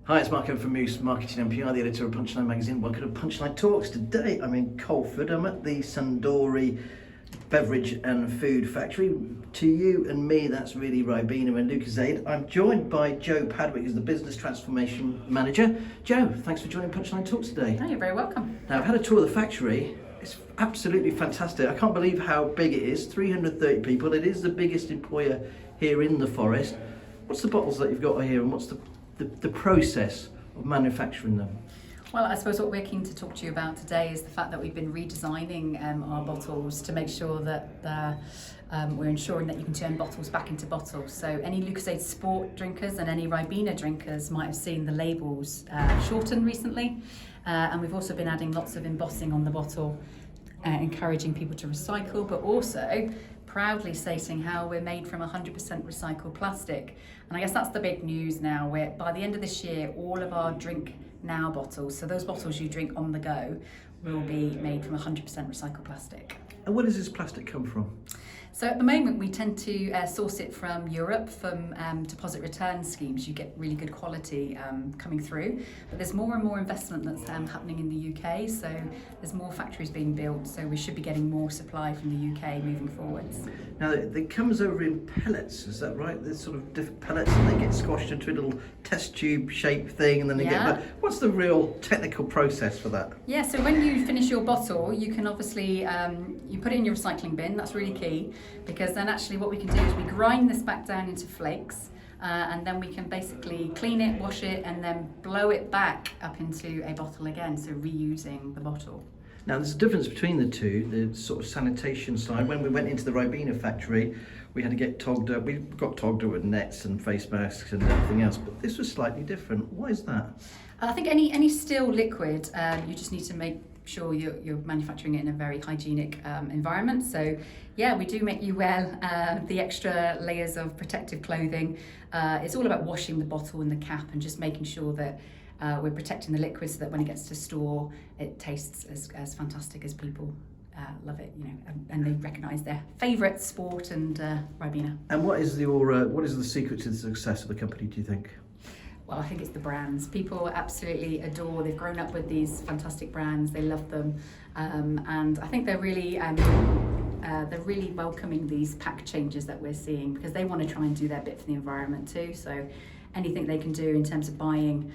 Hi, it's Mark Owen from Moose Marketing MPR, the editor of Punchline magazine. Welcome to Punchline Talks. Today I'm in Coleford. I'm at the Suntory Beverage and Food Factory. To you and me, that's really Ribena Lucozade. I'm joined by Jo Padwick, who's the Business Transformation Manager. Jo, thanks for joining Punchline Talks today. Oh, you're very welcome. Now, I've had a tour of the factory. It's absolutely fantastic. I can't believe how big it is, 330 people. It is the biggest employer here in the forest. What's the bottles that you've got here, and what's the process of manufacturing them? Well, I suppose what we're keen to talk to you about today is the fact that we've been redesigning our bottles to make sure that we're ensuring that you can turn bottles back into bottles. So any Lucozade Sport drinkers and any Ribena drinkers might have seen the labels shortened recently. And we've also been adding lots of embossing on the bottle, encouraging people to recycle, but also proudly stating how we're made from 100% recycled plastic. And I guess that's the big news now, where by the end of this year, all of our drink now bottles, so those bottles you drink on the go, will be made from 100% recycled plastic. And where does this plastic come from? So at the moment we tend to source it from Europe, from deposit return schemes. You get really good quality coming through, but there's more and more investment that's happening in the UK, so there's more factories being built, so we should be getting more supply from the UK moving forwards. Now it comes over in pellets, is that right? There's sort of different pellets and they get squashed into a little test tube shaped thing, and then they get back. What's the real technical process for that? Yeah, so when you finish your bottle, you can obviously, you put it in your recycling bin. That's really key, because then actually what we can do is we grind this back down into flakes, and then we can basically clean it, wash it, and then blow it back up into a bottle again, so reusing the bottle. Now there's a difference between the two, the sort of sanitation side. When we went into the Ribena factory, we had to get togged up. We got togged up with nets and face masks and everything else, but this was slightly different. Why is that? I think any still liquid, you just need to make sure you're manufacturing it in a very hygienic environment. So yeah, we do make you wear the extra layers of protective clothing. It's all about washing the bottle and the cap and just making sure that we're protecting the liquid so that when it gets to store, it tastes as fantastic as people love it, and they recognise their favourite Sport and Ribena. And what is the secret to the success of the company, do you think? Well, I think it's the brands. People absolutely adore. They've grown up with these fantastic brands. They love them, and I think they're really welcoming these pack changes that we're seeing, because they want to try and do their bit for the environment too. So anything they can do in terms of buying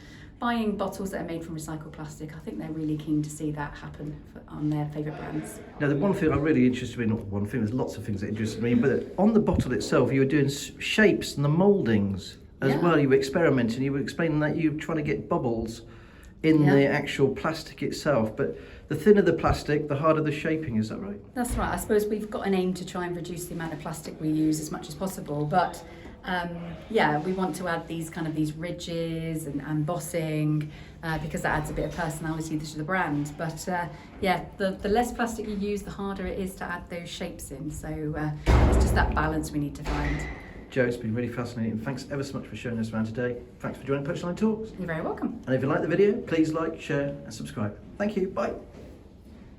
bottles that are made from recycled plastic, I think they're really keen to see that happen on their favourite brands. Now, the one thing I'm really interested in, not one thing, there's lots of things that interest me, but on the bottle itself, you were doing shapes and the mouldings as well. You were experimenting, you were explaining that you were trying to get bubbles in the actual plastic itself, but the thinner the plastic, the harder the shaping, is that right? That's right. I suppose we've got an aim to try and reduce the amount of plastic we use as much as possible, but we want to add these ridges and embossing, because that adds a bit of personality to the brand. But the less plastic you use, the harder it is to add those shapes in. So it's just that balance we need to find. Jo, it's been really fascinating. Thanks ever so much for showing us around today. Thanks for joining Punchline Talks. You're very welcome. And if you like the video, please like, share and subscribe. Thank you. Bye.